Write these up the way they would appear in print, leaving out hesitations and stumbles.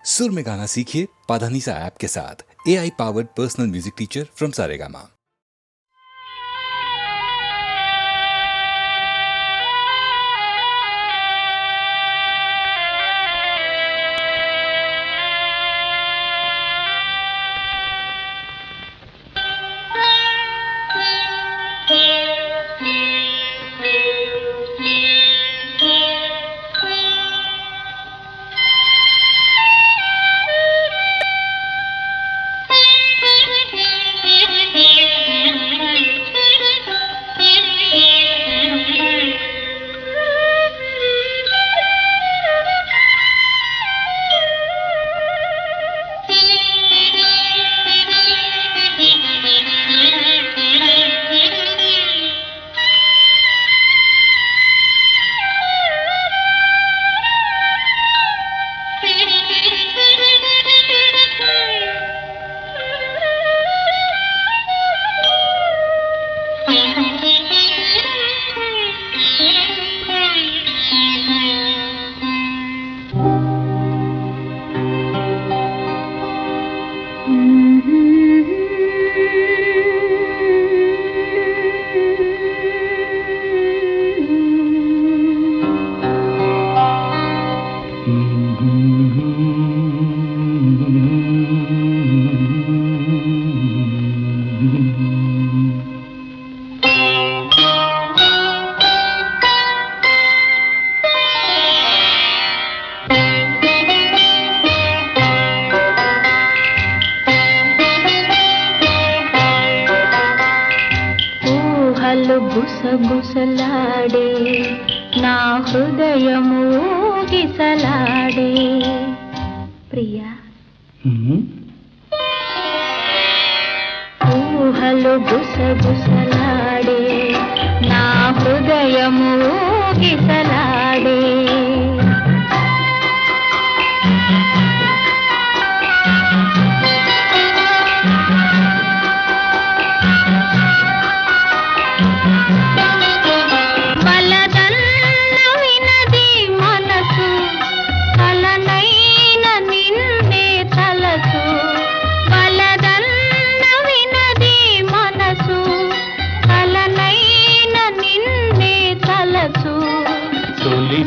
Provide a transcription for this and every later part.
सुर में गाना सीखिए पाधानीसा ऐप के साथ। AI powered personal music teacher from Saregama. గుసగుసలాడే నా హృదయము గిసలాడే ప్రియా ఊహలు గుసగుసలాడే నా హృదయము గిసలాడే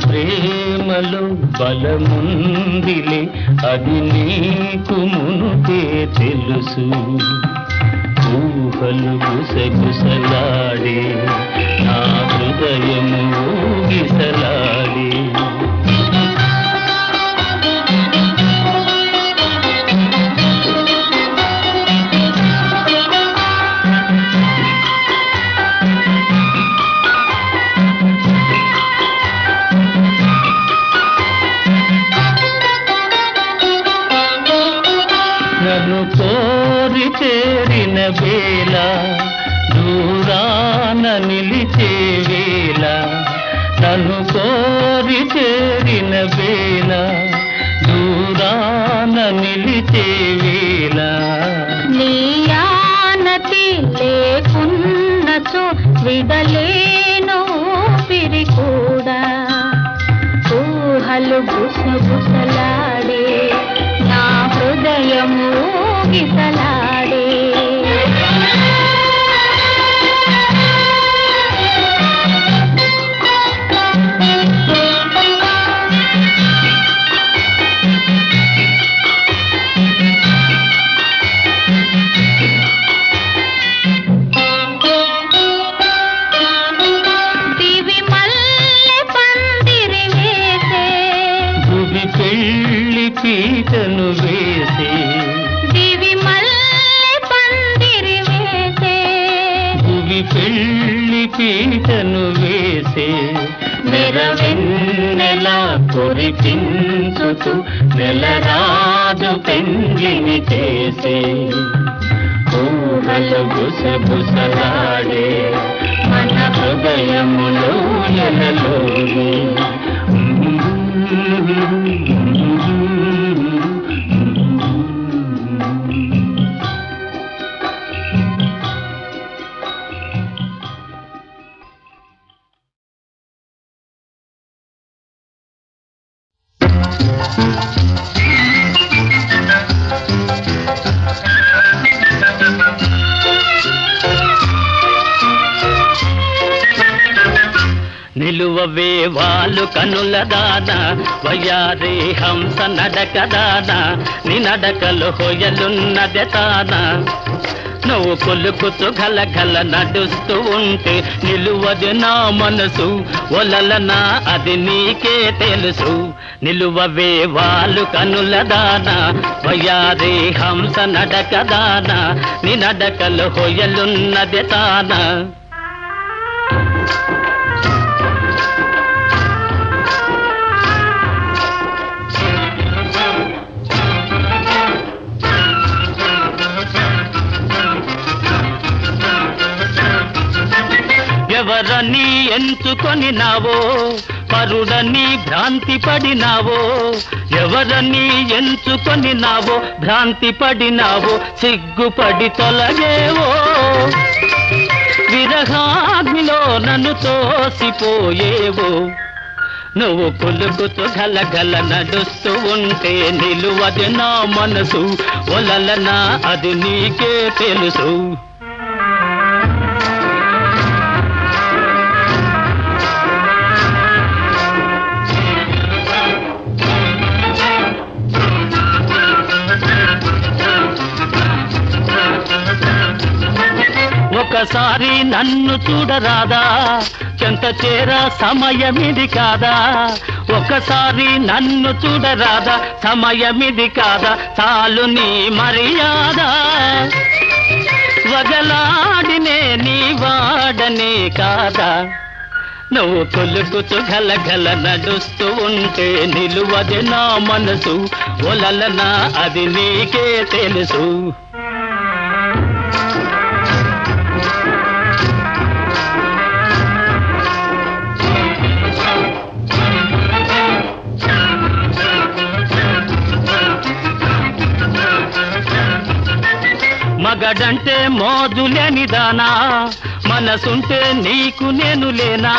ప్రేమలో బలముందిలే అది నీకు మునుపే తెలుసు ఊహలు గుసగుసలాడే నా హృదయము ఊగిసలాడే నన్ను కోరి చేరిన వేళ దూరాన నిలిచే వేళ నన్ను కోరి చేరిన వేళ దూరాన నిలిచే వేళ నీ ఆనతి లేకున్నచో విడలేను పిరి కూడా ఊహలు గుసగుసలాడే నా హృదయము గిసలాడే దివి మల్లె పందిరి వేసే భువి పెళ్ళి పీటను వేసే దివి మల్లె పందిరి వేసే భువి పెళ్ళి పీటను వేసే నెరవెన్నెలా కురిపించుతూ నెలరాజు పెండ్లిని చేసే ఊహలు గుసగుసలాడే మన హృదయములో ఎలలోనే నిలువవే వాళ్ళు కనుల దాన వయ్యారి హంస నడక దాన నీ నడకలు హొయలున్నదే తాన నువ్వు కొలుకుతూ గలగల నడుస్తూ ఉంటే నిలువది నా మనసు ఒలలనా అది నీకే తెలుసు నిలువవే వాళ్ళు కనుల దాన వయ్యారి హంస నడక దాన నీ నడకలు హొయలున్నదే తాన ఎవరని ఎంచుకొని నావో పరుడని భ్రాంతి పడినావో ఎవరని ఎంచుకొని నావో భ్రాంతి పడినావో సిగ్గుపడి తొలగేవో విరహాగ్నిలో నన్ను తోసిపోయేవో నువ్వు కొలుకుతూ గలగల నడుస్తూ ఉంటే నిలువది నా మనసు ఒలలనా అది నీకే తెలుసు ఒకసారి నన్ను చూడరాదా చెంత చేర సమయమిది కాదా ఒకసారి నన్ను చూడరాదా సమయమిది కాదా చాలు నీ మర్యాద వగలాడినే నీ వాడనే కాదా నువ్వు కొలుకుతూ గలగల నడుస్తూ ఉంటే నిలువది నా మనసు ఒలలనా అది నీకే తెలుసు మగడంటే మోజులేని దానా మనసుంటే నీకు నేను లేనా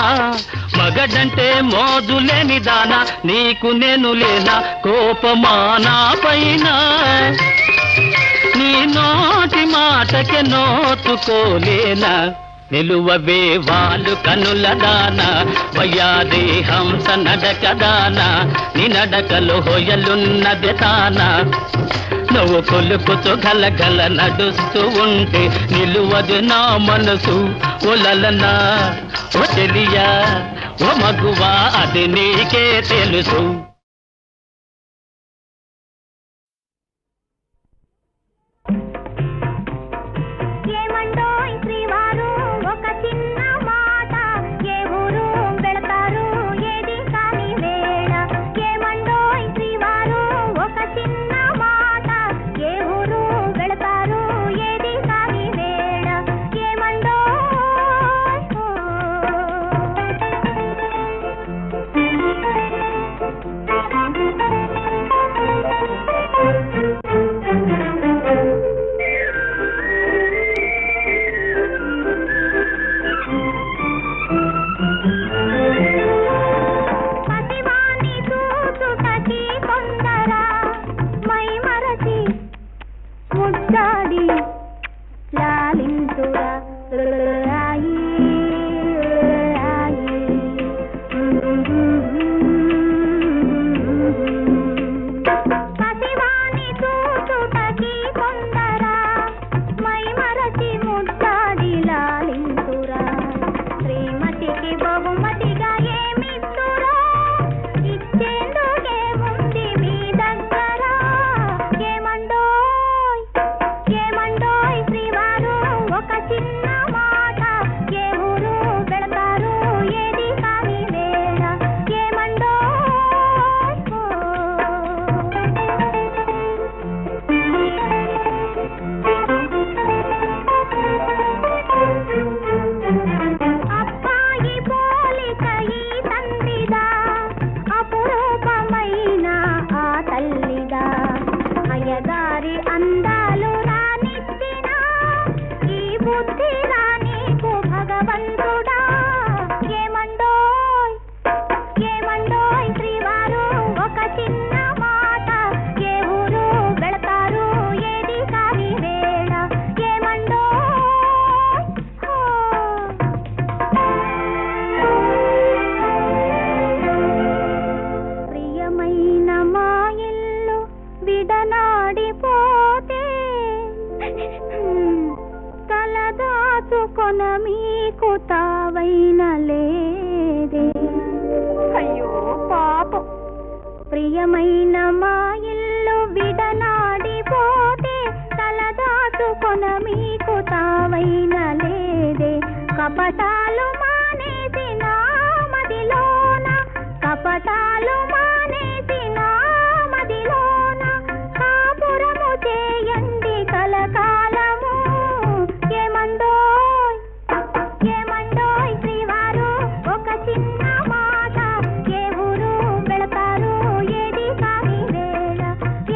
మగడంటే మోజులేని దానా నీకు నేను లేనా కోపమానా పైన నీ నోటి మాటకే నోచుకోలేనా నిలువవే వాళ్ళు కనుల దాన వయ్యాది హంస నడక దాన నీ నడకలు హొయలున్నది తాన నువ్వు కొలుకుతూ గలగల నడుస్తూ ఉంటే నిలువది నా మనసు ఒలలనా ఓ తెలియా ఓ మగువా అది నీకే తెలుసు తలదాచుకొన మీకు తావైన లేదే. అయ్యో పాపం, ప్రియమైన మా ఇల్లు విడనాడిపోతే తలదాచుకొన మీకు తావైన లేదే. కపటాలు మానేసి నా మదిలోన, కపటాలు మానేసి నా మదిలోన కాపురము చేయండి కలకాలము. ఏమండోయ్ ఏమండోయ్ శ్రీవారు, ఒక చిన్న మాట, ఏ ఊరు వెళతారు ఏది కాని వేళ.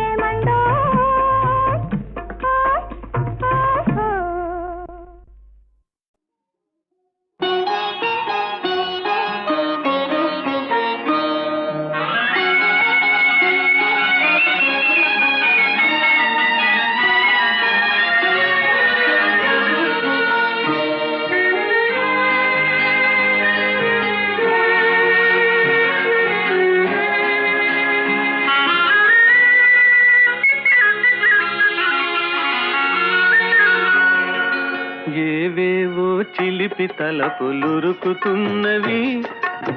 ఏమండోయ్ ఏవేవో చిలిపి తలపులురుకుతున్నవి,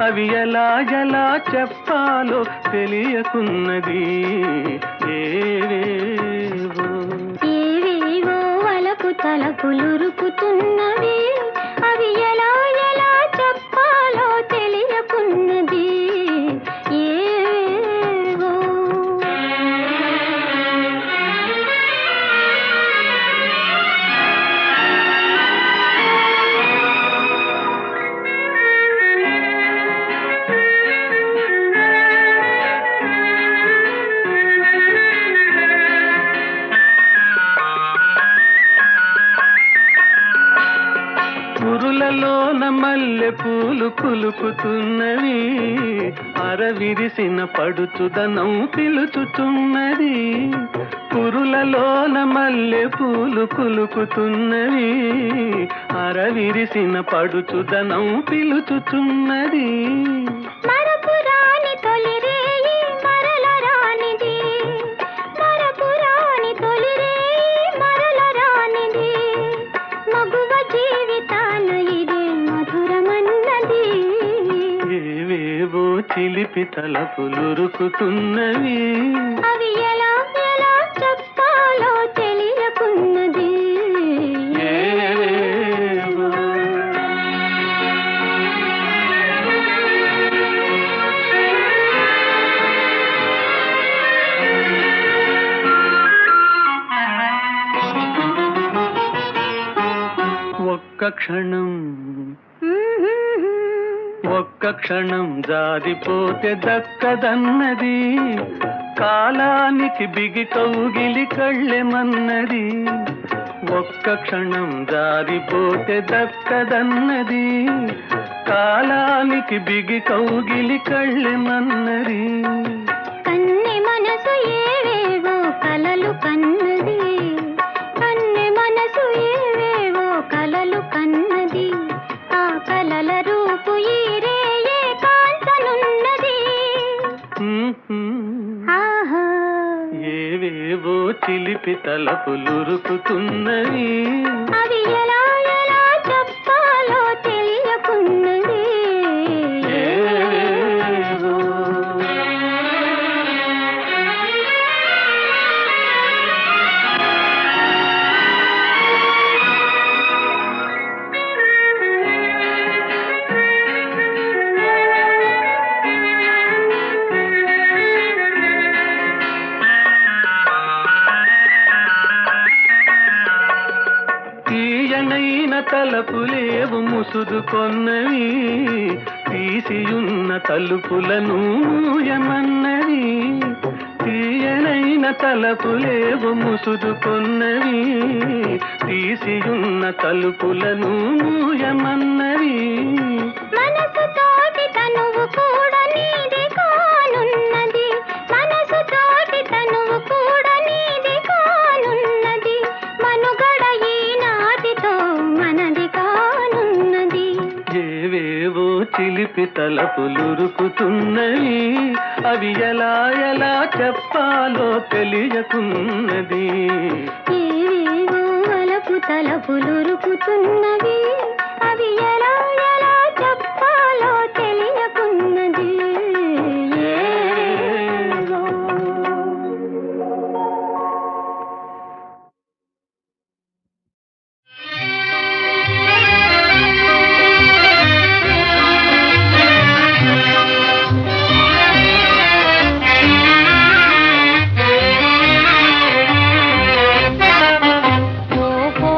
అవి ఎలా ఎలా చెప్పాలో తెలియకున్నది. ఏవేవో ఏవేవో వలపు తలపులురుకుతున్నవి, అవి ఎలా ఎలా చెప్పాలో తెలియకున్నది. ఏవేవో పురులలోన మల్లె పూలు కులుకుతున్నవి, అరవిరిసిన పడుచుదనం పిలుచుచున్నది. పురులలోన మల్లె పూలు కులుకుతున్నవి, అరవిరిసిన పడుచుదనం పిలుచుచున్నది. మరపురాని తొలి రేయి మరల రానిది, మరపురాని తొలి రేయి మరల రానిది. మగువ జీవితాన ఇదే మధురమన్నది. ఏవేవో చిలిపి తలపులురుకుతున్నవి, అవి ఎలా ఎలా చెప్పాలో తెలియకున్నది. ఏవేవో ఒక్క క్షణం ఒక్క క్షణం జారిపోతే దక్కదన్నది, కాలానికి బిగి కౌగిలి కళ్ళెమన్నది. ఒక్క క్షణం జారిపోతే దక్కదన్నది, కాలానికి బిగి కౌగిలి కళ్ళెమన్నది. కన్నె మనసు ఏవేవో కలలు కన్నది, కన్నె మనసు ఏవేవో కలలు కన్నది. ఆ కలల రూపు ఈ రేయే కాంతనున్నది. ఆహా ఏవేవో చిలిపి తలపులురుకుతున్నవి, అవి ఎలా ఎలా చెప్పాలో తెలియకున్నది. ఏవేవో తీయనైన తలపులేవు ముసుదుకొన్నవి, తీసియున్న తలుపులను మూయమన్నవి. తీయనైన తలపులేవు ముసుదుకొన్నవి, తీసియున్న తలుపులను మూయమన్నవి. మనసు తోటి తనువు కూడా నీది కానున్నది, మనసు తోటి తనువు కూడా నీది కానున్నది. మనుగడ ఈనాటితో మనది కానున్నది. ఏవేవో చిలిపి తలపులురుకుతున్నవి, అవి ఎలా ఎలా చెప్పాలో తెలియకున్నది. ఏవేవో వలపు తలపులురుకుతున్నవి అవి ఎలా ఎలా చెప్పాలో తెలియకున్నది ఏవేవో. ఓ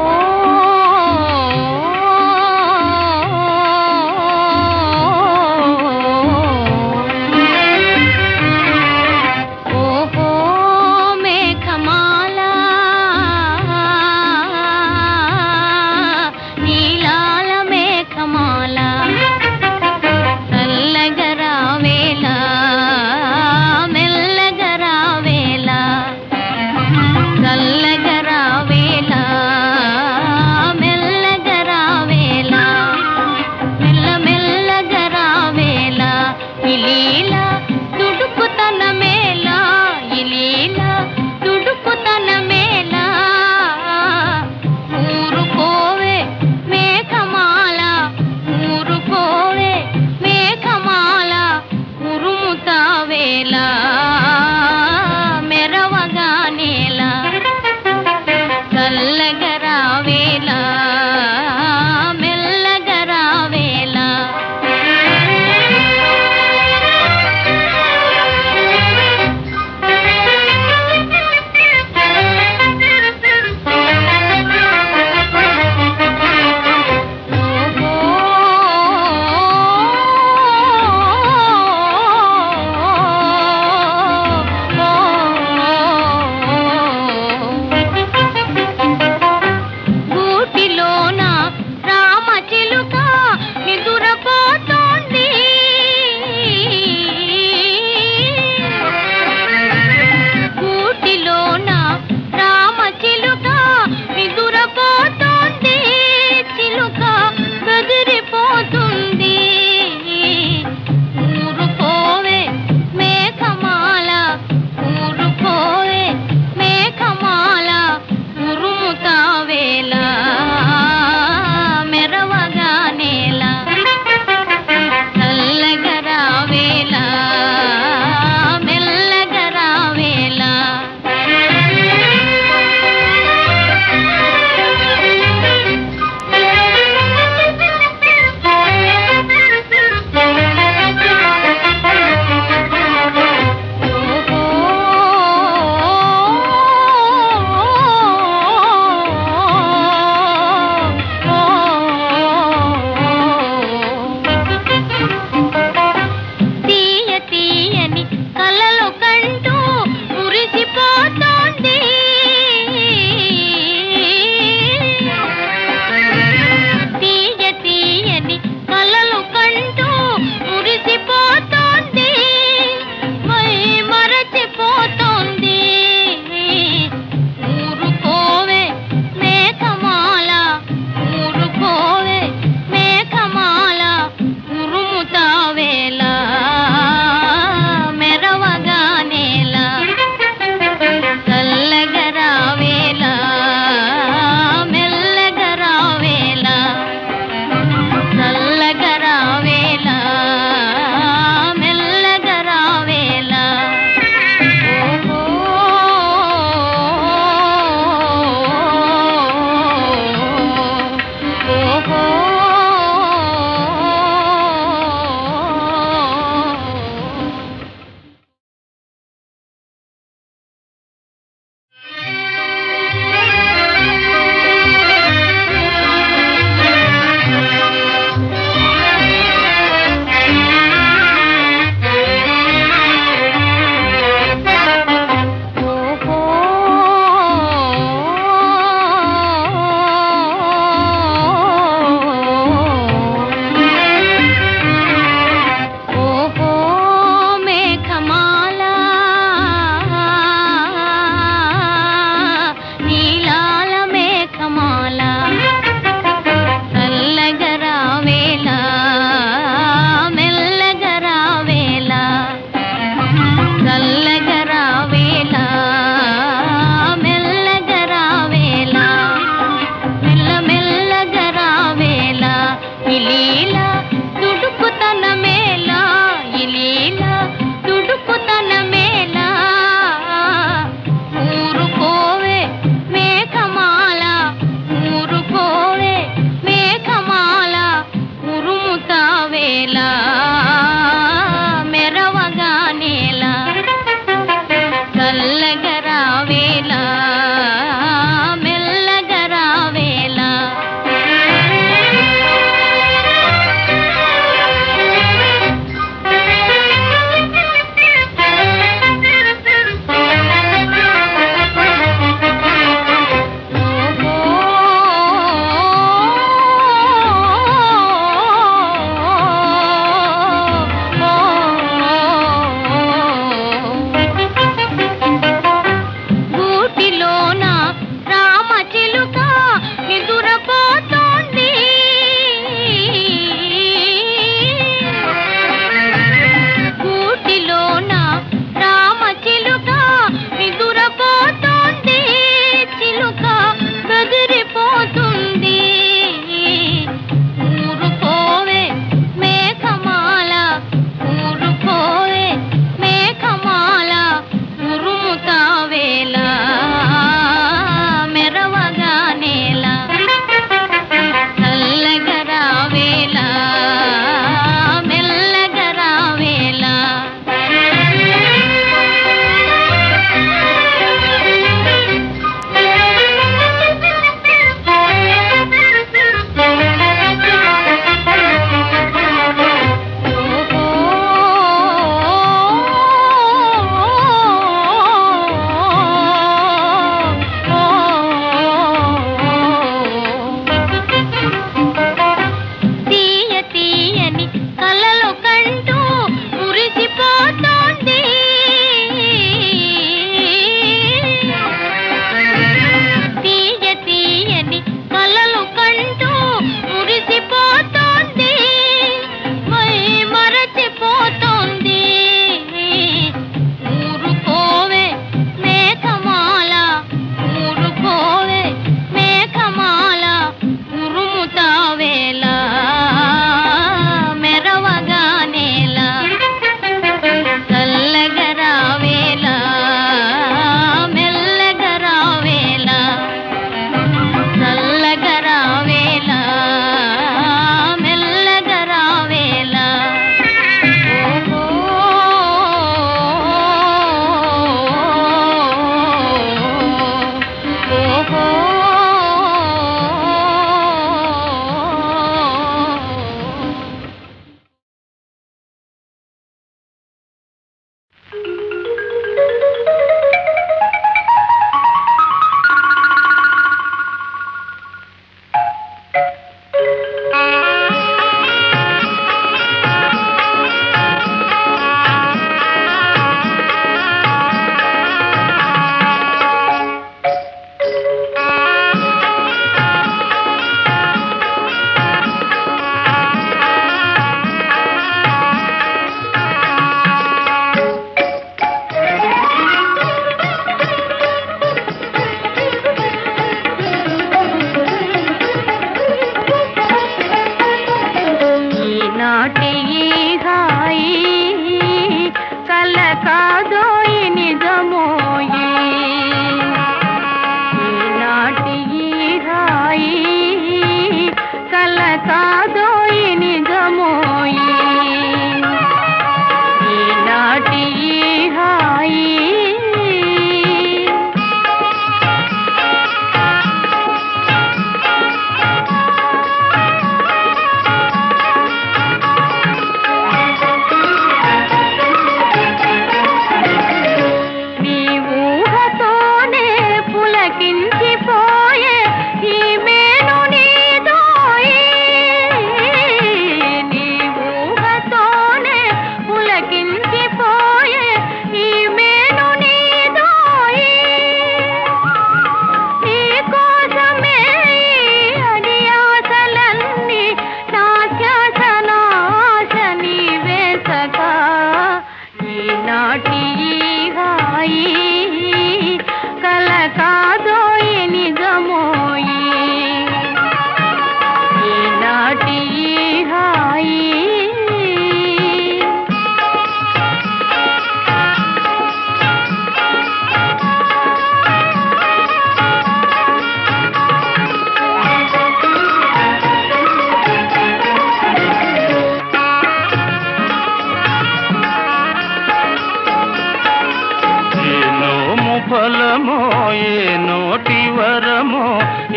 ఏ నోటి వరమో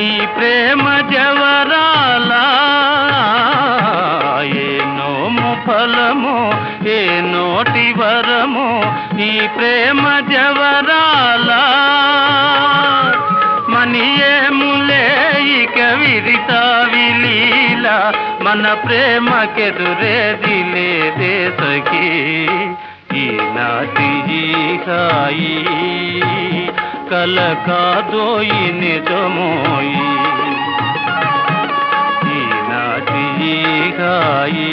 ఈ ప్రేమ జవరాల ఏ నోము ఫలమో ఏ నోటి వరమో ఈ ప్రేమ జవరాల మనియేములే ఇక విరితా విలీల మన ప్రేమకెదురేది లేదే సఖీ ఈనాటి ఈ హాయి కల కాదోయి నిజమోయి ఈనాటి ఈ హాయి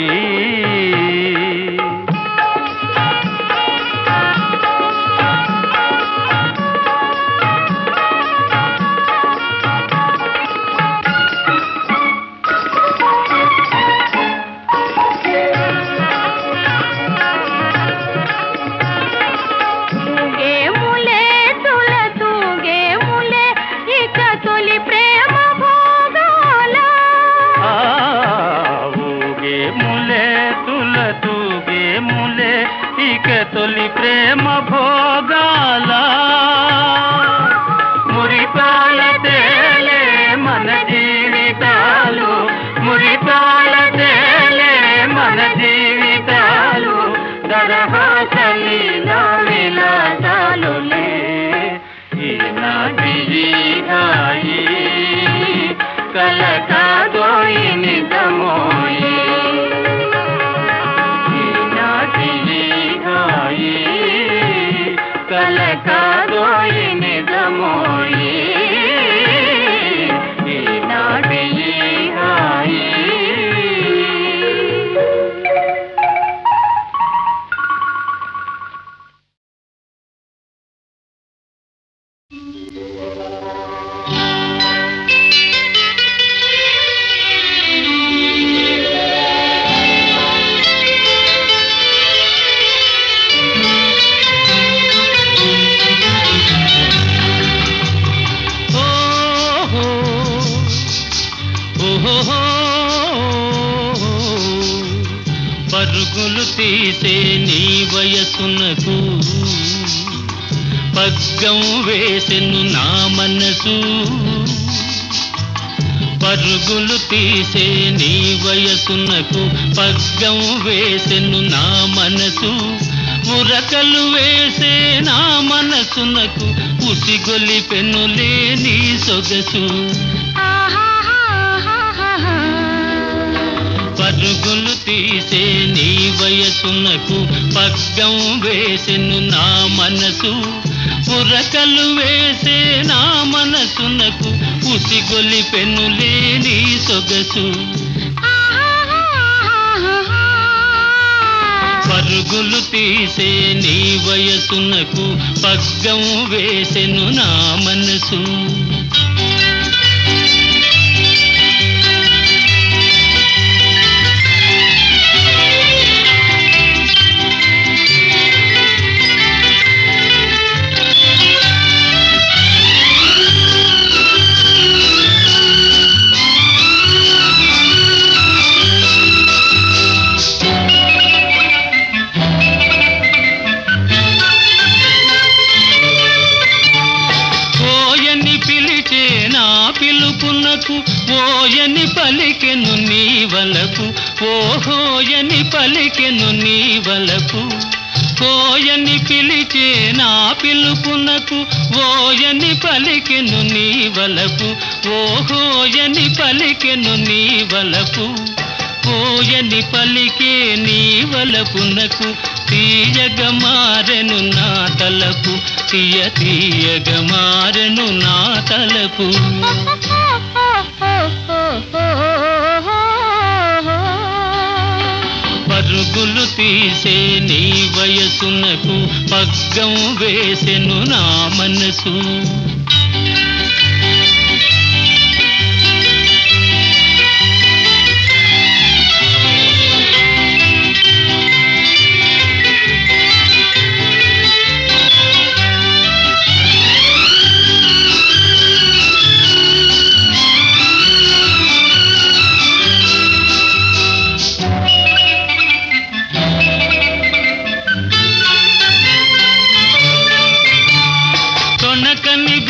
తొలి ప్రేమ భోగాల మురిపాల తేలే మన జీవితాలు మురిపాల తేలే మన జీవితాలు దరహాసలీలా విలాసాలులే ఈనాటి హాయి కల కాదోయి నిజమోయి కల కాదోయి నిజమోయి ఈనాటి హాయి పరుగులు తీసే నీ వయసునకు పగ్గం వేసెను నా మనసు పరుగులు తీసే నీ వయసునకు పగ్గం వేసెను నా మనసు ఉరకలు వేసే నా మనసునకు ఉసిగొలిపెనులే నీ సొగసు పరుగులు తీసే నీ వయసునకు పగ్గం వేసెను నా మనసు ఉరకలు వేసే నా మనసునకు ఉసిగొలిపెనులే నీ సొగసు పరుగులు తీసే నీ వయసునకు పగ్గం వేసెను నా మనసు పిలుపునకు ఓయని పలికెను నీ వలపు ఓహోయని పలికెను నీ వలపు ఓయని పిలిచే నా పిలుపునకు ఓయని పలికెను నీ వలపు ఓహోయని పలికెను నీ వలపు ఓయని పలికే నీ వలపునకు తీయగ మారెను నా తలపు తీయ తీయగ మారెను నా తలపు పరుగులు తీసే నీ వయసునకు పగ్గం వేసెను నా మనసు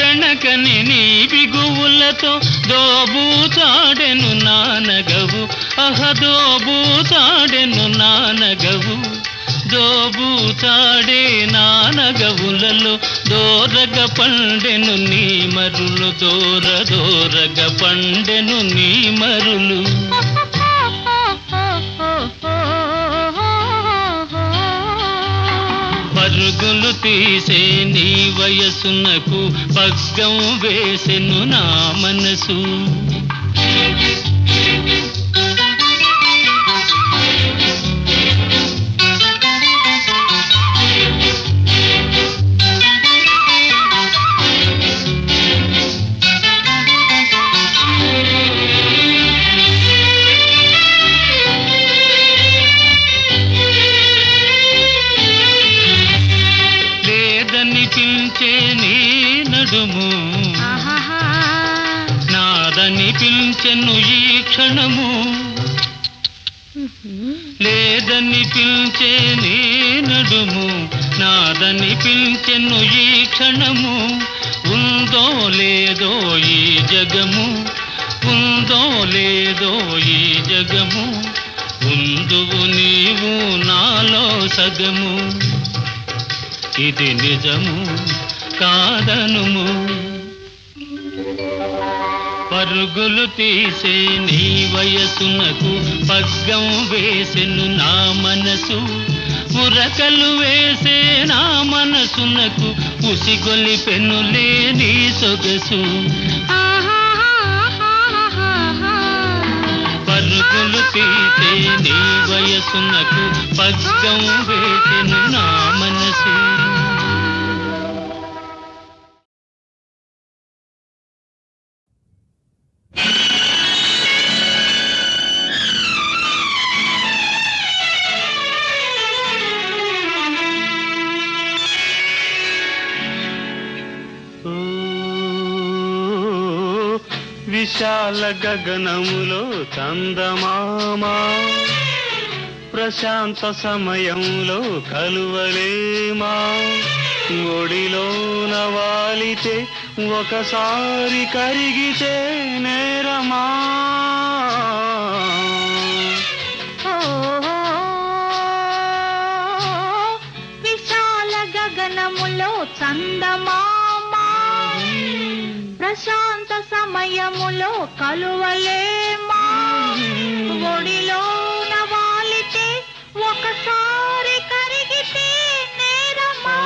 బెణకని నీ బిగువులతో దోబూచాడెను నానగవు దోబూచాడెను నానగవు దోబూచాడే నానగవులలో దోరగ పండెను నీ మరులు దోరగ పండెను నీ మరులు పరుగులు తీసే నీ వయసునకు పగ్గం వేసెను నా మనసు పిలిచే నీ నడుము నాదని పిలిచెను ఈ క్షణము లేదని పిలిచే నీ నడుము నాదని పిలిచెను ఈ క్షణము ఉందో లేదో ఈ జగము ఉందో లేదో ఈ జగము ఉందువు నీవు నాలో సగము ఇది నిజము కాదనుము పరుగులు తీసే నీ వయసునకు పగ్గం వేసెను నా మనసు ఉరకలు వేసే నా మనసునకు ఉసిగొలిపెనులే నీ సొగసు పరుగులు తీసే నీ వయసునకు పగ్గం వేసెను నా మనసు విశాల గగనములో చందమామా ప్రశాంత సమయంలో కలువలేమా ఒడిలోన వాలితే ఒకసారి కరిగితే నేరమా విశాల గగనములో చందమామా ప్రశాంత సమయములో కలువలేమా ఒడిలోన వాలితే ఒకసారి కరిగితే నేరమా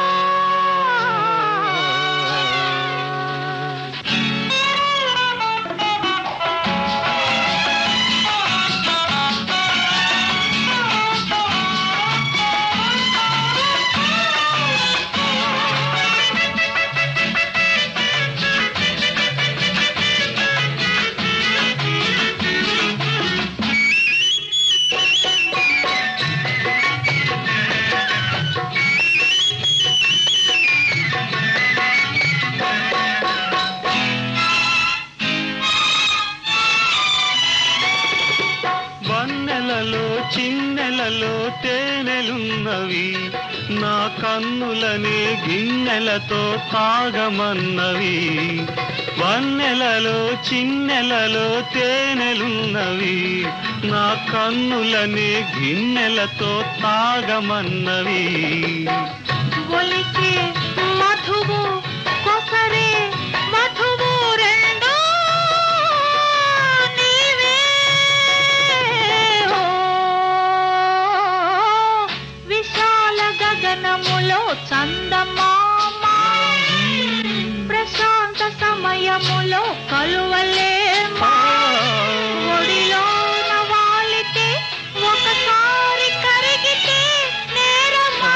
చిన్నెలలో తేనెలున్నవి నా కన్నులనే గిన్నెలతో తాగమన్నవి వన్నెలలో చిన్నెలలో తేనెలున్నవి నా కన్నులనే గిన్నెలతో తాగమన్నవి ఒలికే మధువు కొసరే మధువు రెండో నీవే విశాల గగనములో చందమామా ప్రశాంత సమయములో కలువలేమా ఒడిలోన వాలితే ఒకసారి కరిగితే నేరమా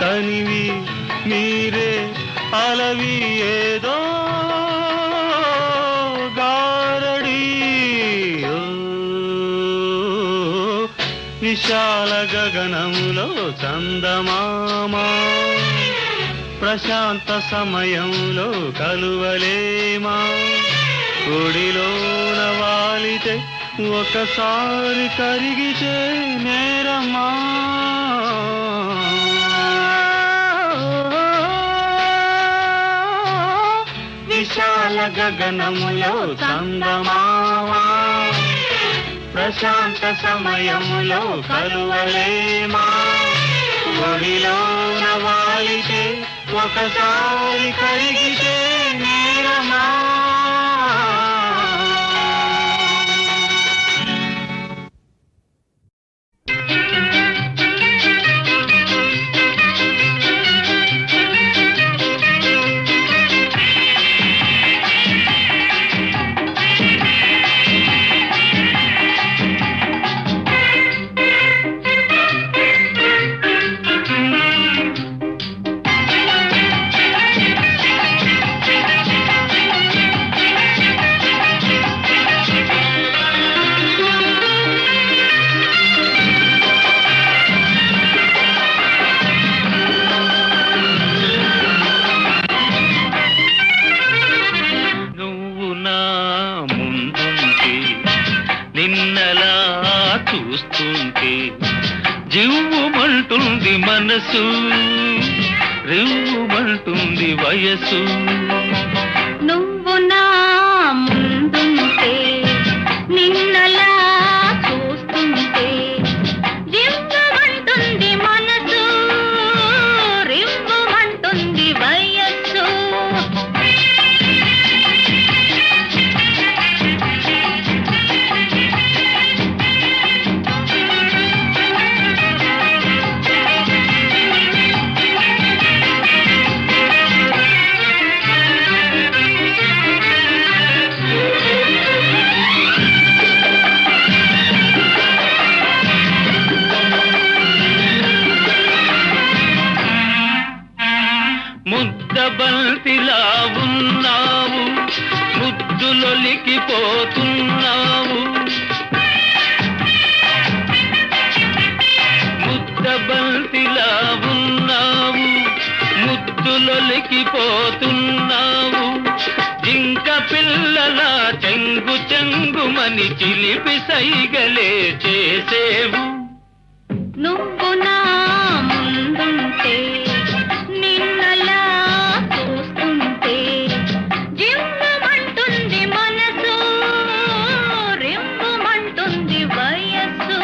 తనివి మీరే అలవి ఏదో గారడి ఓ, విశాల గగనములో చందమామ ప్రశాంత సమయంలో కలువలేమా ఒడిలోన వాలితే ఒకసారి కరిగితే నేరమా విశాల గగనములో చందమామ ప్రశాంత సమయములో కలువలేమా ఒడిలోన వాలితే ఒకసారి కరిగితే నేరమా నిన్నలా చూస్తుంటే జివ్వుమంటుంది మనసు రివ్వుమంటుంది వయసు నువ్వు నా ముందుంటే నిన్నలా చూస్తుంటే జివ్వుమంటుంది మనసు రివ్వుమంటుంది వయస్సు ముద్దబంతిలా ఉన్నావు ముద్దులొలికిపోతున్నావు ముద్దబంతిలా ఉన్నావు ముద్దులొలికిపోతున్నావు జింక పిల్లల చెంగు చెంగుమని చిలిపి సైగలే చేసేవు నువ్వు నా ముందుంటే నిన్నలా చూస్తుంటే జివ్వుమంటుంది మనసు రివ్వుమంటుంది వయస్సు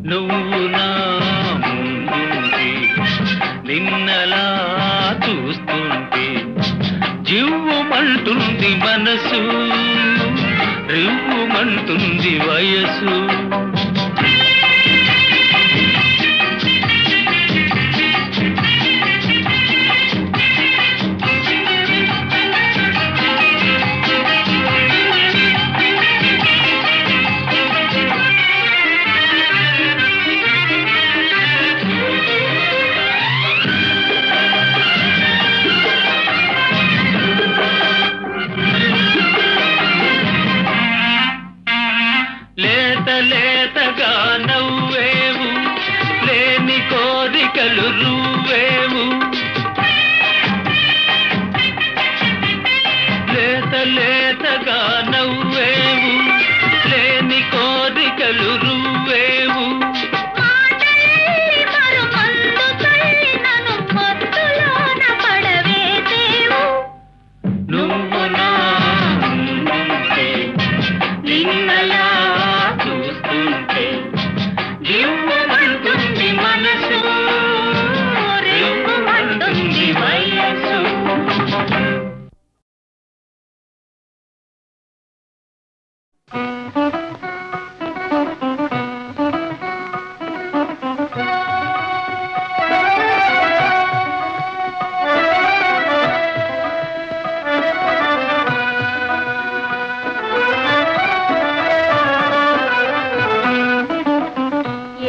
నువ్వు నా ముందుంటే నిన్నలా చూస్తుంటే జివ్వుమంటుంది మనసు రివ్వుమంటుంది వయసు లేత లేత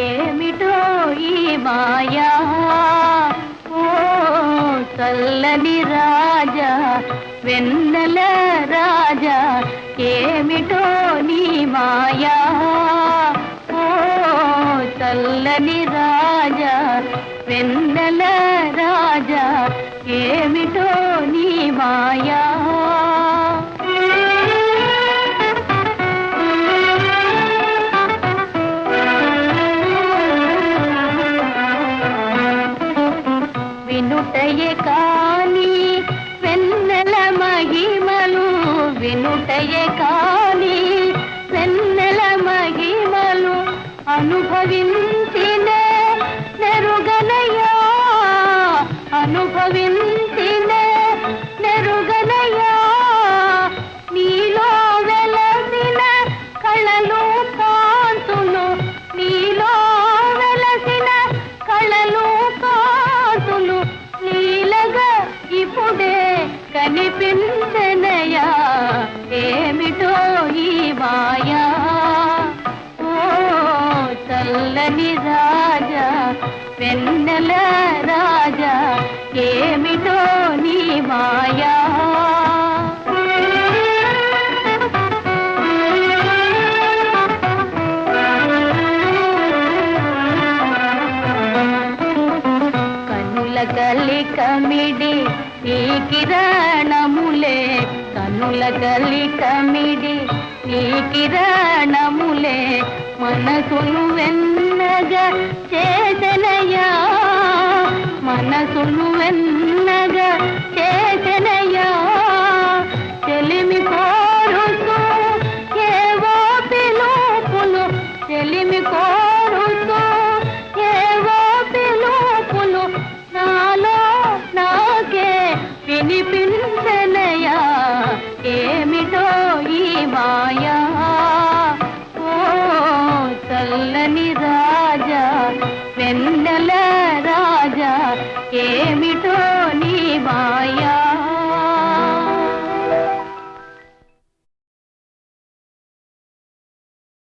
ఏమిటో ఈ మాయా ఓ చల్లని రాజా వెన్నెల రాజా ఏమిటో నీ మాయా ఓ చల్లని రాజా వెన్నెల రాజా ఏమిటో నీ మాయా వినుటయే కాని వెన్నెల మహిమలు వినుటయే కాని వెన్నెల మహిమలు అనుభవించిన నెరుగనయా అనుభవించిన నెరుగనయా నీలో వెలసిన కళలు కాంతులు నీలో వెలసిన కళలు కాంతులు నీలగా ఇప్పుడే కనిపించనయా ఏమిటో ఈ మాయా ఓ చల్లని రాజా వెన్నెల రాజా ఏమిటో నీ మాయా కనుల కలికమిడి నీ కిరణములే కనుల కలికమిడి నీ కిరణములే మనసును వెన్నగా చేసనయా మనసును వెన్నగా చేసనయా చెలిమి కోరుతూ ఏవో పిలుపులు చెలిమి కోరుతూ ఏవో పిలుపులు నాలో నాకే వినిపించనయా ఏమిటో ఈ మాయా ఓ చల్లని రాజా వెన్నెల రాజా ఏమిటో